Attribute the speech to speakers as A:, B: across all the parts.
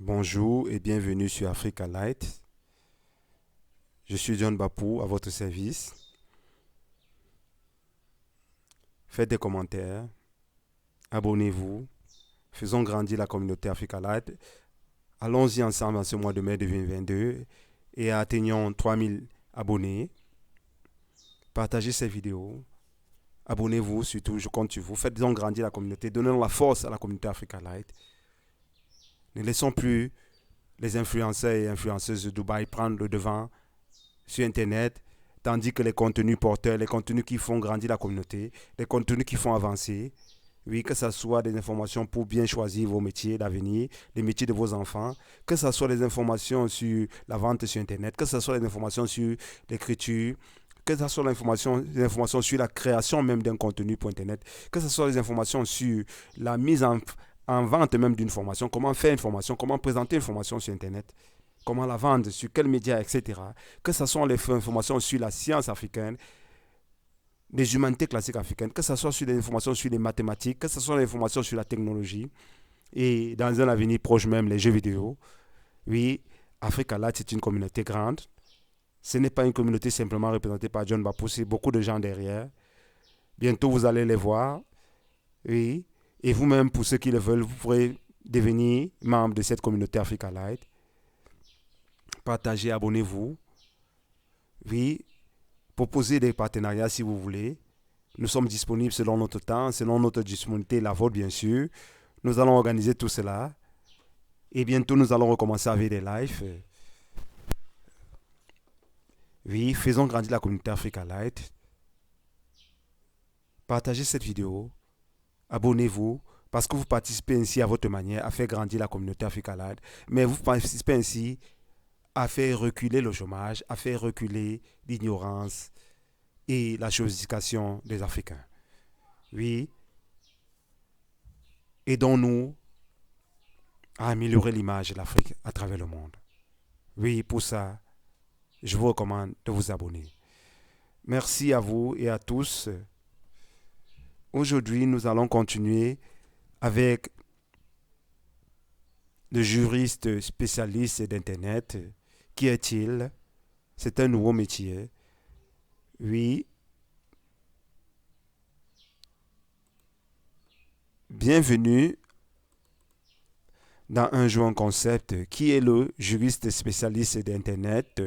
A: Bonjour et bienvenue sur Africa Light. Je suis John Bapou à votre service. Faites des commentaires, abonnez-vous, faisons grandir la communauté Africa Light. Allons-y ensemble en ce mois de mai 2022 et atteignons 3000 abonnés. Partagez ces vidéos, abonnez-vous surtout, je compte sur vous. Faites-en grandir la communauté, donnons la force à la communauté Africa Light. Ne laissons plus les influenceurs et influenceuses de Dubaï prendre le devant sur Internet, tandis que les contenus porteurs, les contenus qui font grandir la communauté, les contenus qui font avancer, oui, que ce soit des informations pour bien choisir vos métiers d'avenir, les métiers de vos enfants, que ce soit des informations sur la vente sur Internet, que ce soit des informations sur l'écriture, que ce soit des informations sur la création même d'un contenu pour Internet, que ce soit des informations sur la mise en vente même d'une formation, comment faire une formation, comment présenter une formation sur Internet, comment la vendre, sur quels médias, etc. Que ce soit les informations sur la science africaine, les humanités classiques africaines, que ce soit sur les informations sur les mathématiques, que ce soit les informations sur la technologie, et dans un avenir proche même, les jeux vidéo. Oui, Africa Light, c'est une communauté grande. Ce n'est pas une communauté simplement représentée par John Bapou, c'est beaucoup de gens derrière. Bientôt, vous allez les voir. Oui, et vous-même, pour ceux qui le veulent, vous pourrez devenir membre de cette communauté Africa Light. Partagez, abonnez-vous. Oui, proposez des partenariats si vous voulez. Nous sommes disponibles selon notre temps, selon notre disponibilité, la vôtre bien sûr. Nous allons organiser tout cela. Et bientôt, nous allons recommencer avec des lives. Oui, faisons grandir la communauté Africa Light. Partagez cette vidéo. Abonnez-vous. Parce que vous participez ainsi à votre manière à faire grandir la communauté Africa Light. Mais vous participez ainsi à faire reculer le chômage, à faire reculer l'ignorance et la sophistication des Africains. Oui, aidons-nous à améliorer l'image de l'Afrique à travers le monde. Oui, pour ça, je vous recommande de vous abonner. Merci à vous et à tous. Aujourd'hui, nous allons continuer avec le juriste spécialiste d'Internet. Qui est-il? C'est un nouveau métier. Oui, bienvenue dans un jour en concept. Qui est le juriste spécialiste d'Internet?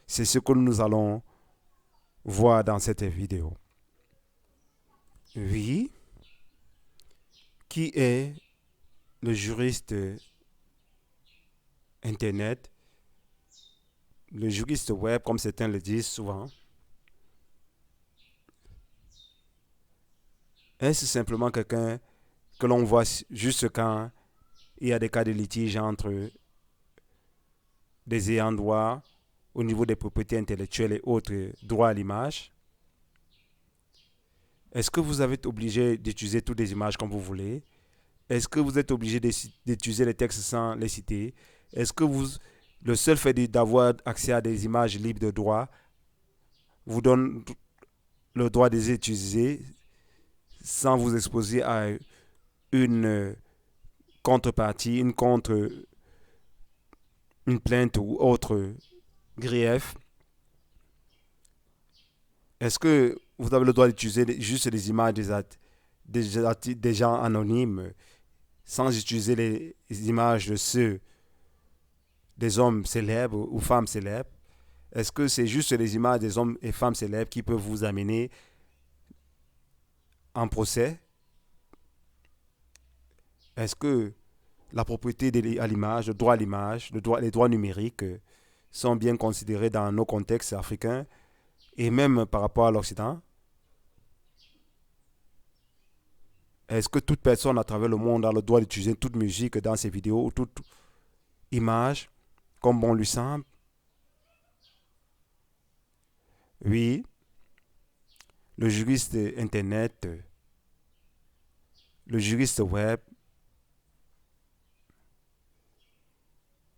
A: C'est ce que nous allons voir dans cette vidéo. Oui, qui est le juriste Internet? Le juriste web, comme certains le disent souvent. Est-ce simplement quelqu'un que l'on voit juste quand il y a des cas de litige entre des ayants droit au niveau des propriétés intellectuelles et autres droits à l'image? Est-ce que vous êtes obligé d'utiliser toutes les images comme vous voulez? Est-ce que vous êtes obligé d'utiliser les textes sans les citer? Est-ce que le seul fait d'avoir accès à des images libres de droit vous donne le droit de les utiliser sans vous exposer à une contrepartie, une plainte ou autre grief? Est-ce que vous avez le droit d'utiliser juste les images des gens anonymes sans utiliser les images de ceux des hommes célèbres ou femmes célèbres? Est-ce que c'est juste les images des hommes et femmes célèbres qui peuvent vous amener en procès? Est-ce que la propriété à l'image, le droit à l'image, les droits numériques sont bien considérés dans nos contextes africains et même par rapport à l'Occident? Est-ce que toute personne à travers le monde a le droit d'utiliser toute musique dans ses vidéos ou toute image comme bon lui semble? Oui, le juriste Internet, le juriste web,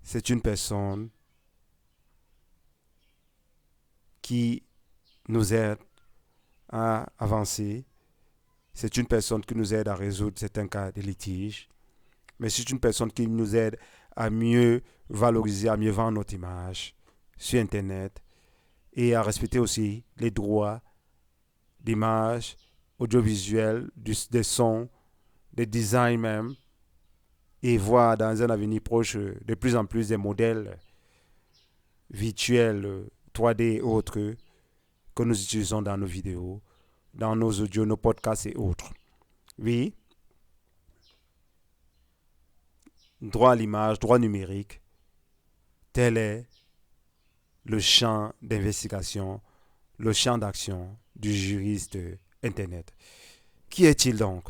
A: c'est une personne qui nous aide à avancer. C'est une personne qui nous aide à résoudre certains cas de litige. Mais c'est une personne qui nous aide à mieux valoriser, à mieux vendre notre image sur Internet et à respecter aussi les droits d'image, audiovisuels, des sons, des designs même, et voir dans un avenir proche de plus en plus des modèles virtuels 3D et autres que nous utilisons dans nos vidéos, dans nos audios, nos podcasts et autres. Oui, droit à l'image, droit numérique, tel est le champ d'investigation, le champ d'action du juriste Internet. Qui est-il donc?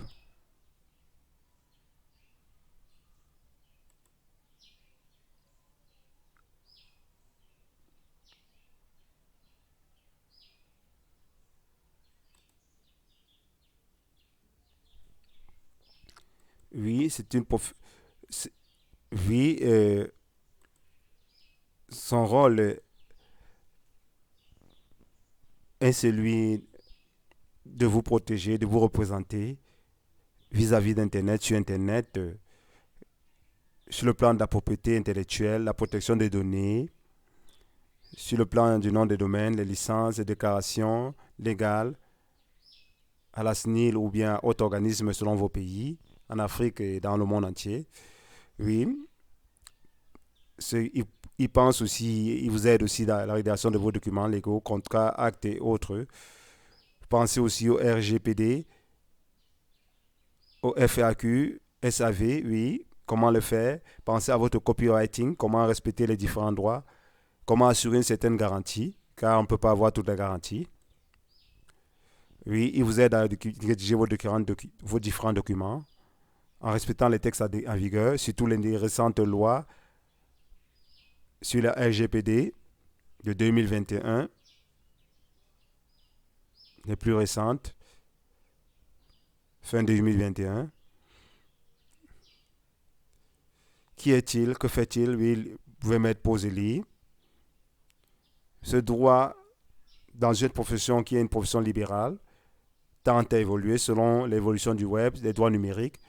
A: Oui, c'est une c'est- oui, son rôle est celui de vous protéger, de vous représenter vis-à-vis d'Internet, sur Internet, sur le plan de la propriété intellectuelle, la protection des données, sur le plan du nom des domaines, les licences, les déclarations légales à la SNIL ou bien à autre organisme selon vos pays, en Afrique et dans le monde entier. Oui, il pense aussi, il vous aide aussi dans la rédaction de vos documents légaux, contrats, actes et autres. Pensez aussi au RGPD, au FAQ, SAV, oui, comment le faire. Pensez à votre copywriting, comment respecter les différents droits, comment assurer une certaine garantie, car on ne peut pas avoir toutes les garanties. Oui, il vous aide à rédiger vos différents documents en respectant les textes en vigueur, surtout les récentes lois sur la RGPD de 2021, les plus récentes, fin 2021. Qui est-il? Que fait-il? Oui, vous pouvez mettre pause et lire. Ce droit dans une profession qui est une profession libérale tend à évoluer selon l'évolution du web, des droits numériques,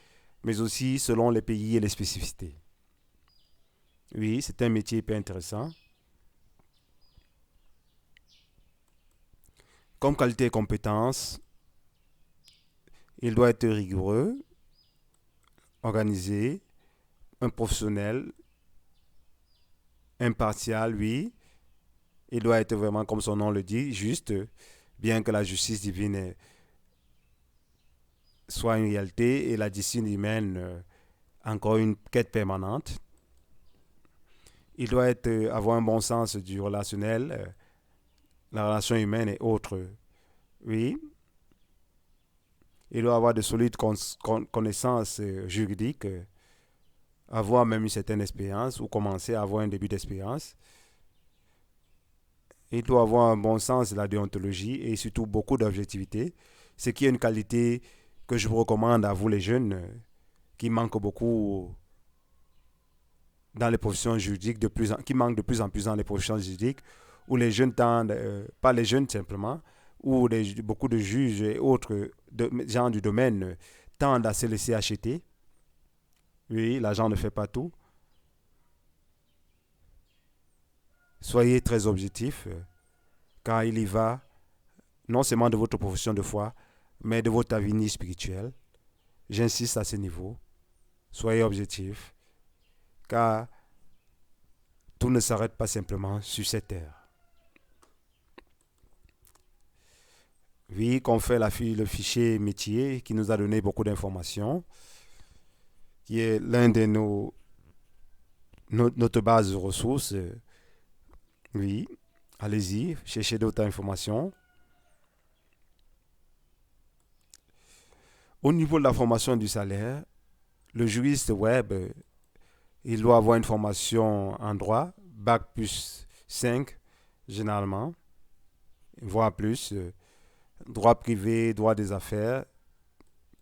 A: mais aussi selon les pays et les spécificités. Oui, c'est un métier hyper intéressant. Comme qualité et compétence, il doit être rigoureux, organisé, un professionnel, impartial, oui. Il doit être vraiment, comme son nom le dit, juste, bien que la justice divine soit une réalité et la discipline humaine encore une quête permanente. Il doit avoir un bon sens du relationnel, la relation humaine et autres. Oui, il doit avoir de solides connaissances juridiques, avoir même une certaine expérience ou commencer à avoir un début d'expérience. Il doit avoir un bon sens de la déontologie et surtout beaucoup d'objectivité, ce qui est une qualité que je vous recommande à vous les jeunes qui manquent beaucoup dans les professions juridiques, qui manquent de plus en plus dans les professions juridiques, où les jeunes tendent, pas les jeunes simplement, où beaucoup de juges et autres gens du domaine tendent à se laisser acheter. Oui, l'argent ne fait pas tout. Soyez très objectif, car il y va non seulement de votre profession de foi, mais de votre avenir spirituel. J'insiste à ce niveau. Soyez objectif, car tout ne s'arrête pas simplement sur cette terre. Oui, qu'on fait le fichier métier qui nous a donné beaucoup d'informations, qui est l'un de notre base de ressources. Oui, allez-y, cherchez d'autres informations. Au niveau de la formation du salaire, le juriste web, il doit avoir une formation en droit, bac plus 5 généralement, voire plus, droit privé, droit des affaires.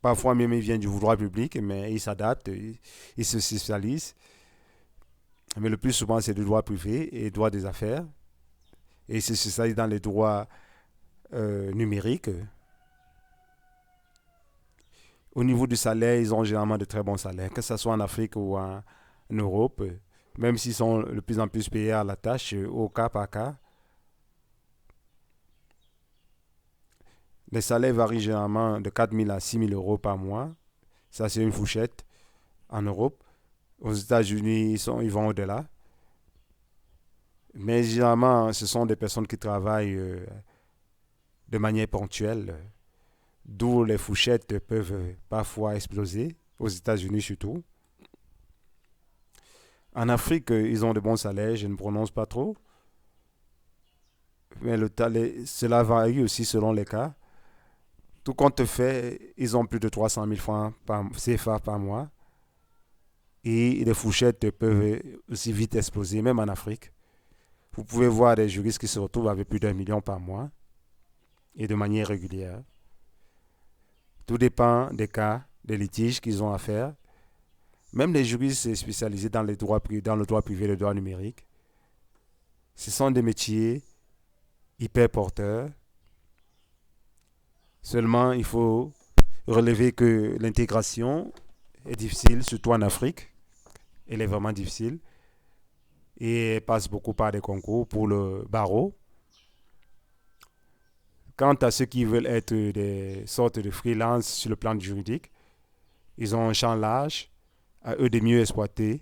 A: Parfois même il vient du droit public, mais il s'adapte, il se spécialise. Mais le plus souvent c'est du droit privé et droit des affaires. Et il se spécialise dans les droits numériques. Au niveau du salaire, ils ont généralement de très bons salaires, que ce soit en Afrique ou en Europe, même s'ils sont de plus en plus payés à la tâche, au cas par cas. Les salaires varient généralement de 4 000 à 6 000 euros par mois. Ça, c'est une fourchette en Europe. Aux États-Unis, ils vont au-delà. Mais généralement, ce sont des personnes qui travaillent de manière ponctuelle, d'où les fourchettes peuvent parfois exploser, aux États-Unis surtout. En Afrique, ils ont de bons salaires, je ne prononce pas trop, mais cela varie aussi selon les cas. Tout compte fait, ils ont plus de 300 000 francs CFA par mois. Et les fourchettes peuvent aussi vite exploser, même en Afrique. Vous pouvez voir des juristes qui se retrouvent avec plus d'1 million par mois et de manière régulière. Tout dépend des cas, des litiges qu'ils ont à faire. Même les juristes spécialisés dans le droit privé et le droit numérique, ce sont des métiers hyper porteurs. Seulement, il faut relever que l'intégration est difficile, surtout en Afrique. Elle est vraiment difficile. Et elle passe beaucoup par des concours pour le barreau. Quant à ceux qui veulent être des sortes de freelance sur le plan juridique, ils ont un champ large, à eux de mieux exploiter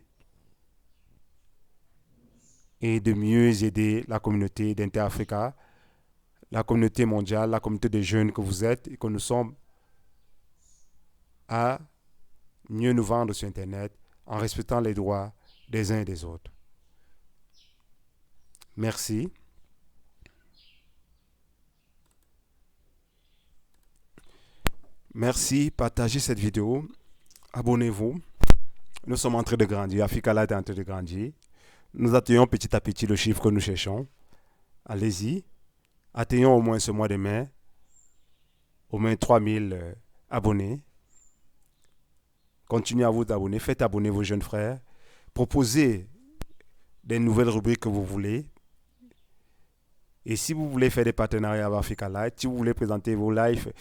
A: et de mieux aider la communauté d'Inter-Africa, la communauté mondiale, la communauté des jeunes que vous êtes et que nous sommes, à mieux nous vendre sur Internet en respectant les droits des uns et des autres. Merci. Merci, partagez cette vidéo, abonnez-vous. Nous sommes en train de grandir, Africa Light est en train de grandir. Nous atteignons petit à petit le chiffre que nous cherchons. Allez-y, atteignons au moins ce mois de mai, au moins 3000 abonnés. Continuez à vous abonner, faites abonner vos jeunes frères. Proposez des nouvelles rubriques que vous voulez. Et si vous voulez faire des partenariats avec Africa Light, si vous voulez présenter vos lives,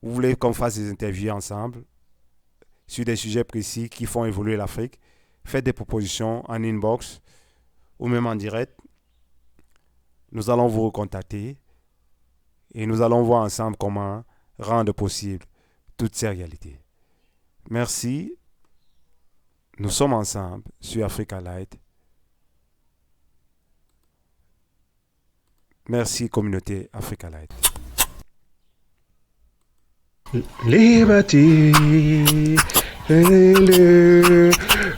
A: vous voulez qu'on fasse des interviews ensemble sur des sujets précis qui font évoluer l'Afrique, faites des propositions en inbox ou même en direct. Nous allons vous recontacter et nous allons voir ensemble comment rendre possible toutes ces réalités. Merci. Nous sommes ensemble sur Africa Light. Merci communauté Africa Light.
B: Liberty,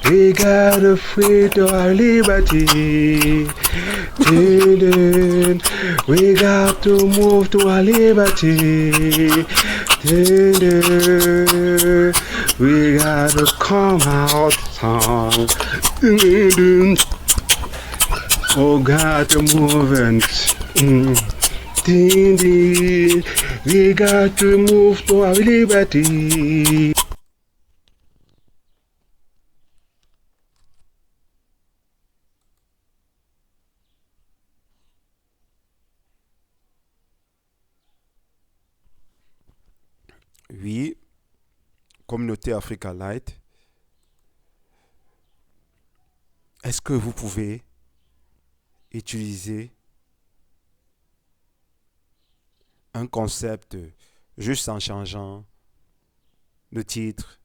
B: we gotta free to our liberty. We got to move to our liberty. We gotta come out strong. Oh God, the movement. We got to move to our liberty.
A: Oui, communauté Africa Light, est-ce que vous pouvez utiliser un concept juste en changeant le titre,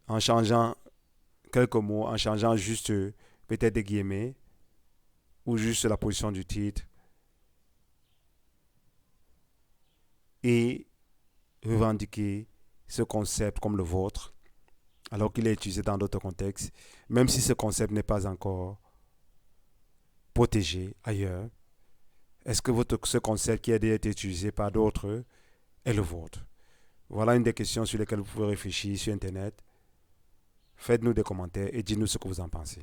A: en changeant quelques mots, en changeant juste peut-être des guillemets ou juste la position du titre et revendiquer ce concept comme le vôtre alors qu'il est utilisé dans d'autres contextes, même si ce concept n'est pas encore protégé ailleurs. Est-ce que ce concept qui a déjà été utilisé par d'autres est le vôtre? Voilà une des questions sur lesquelles vous pouvez réfléchir sur Internet. Faites-nous des commentaires et dites-nous ce que vous en pensez.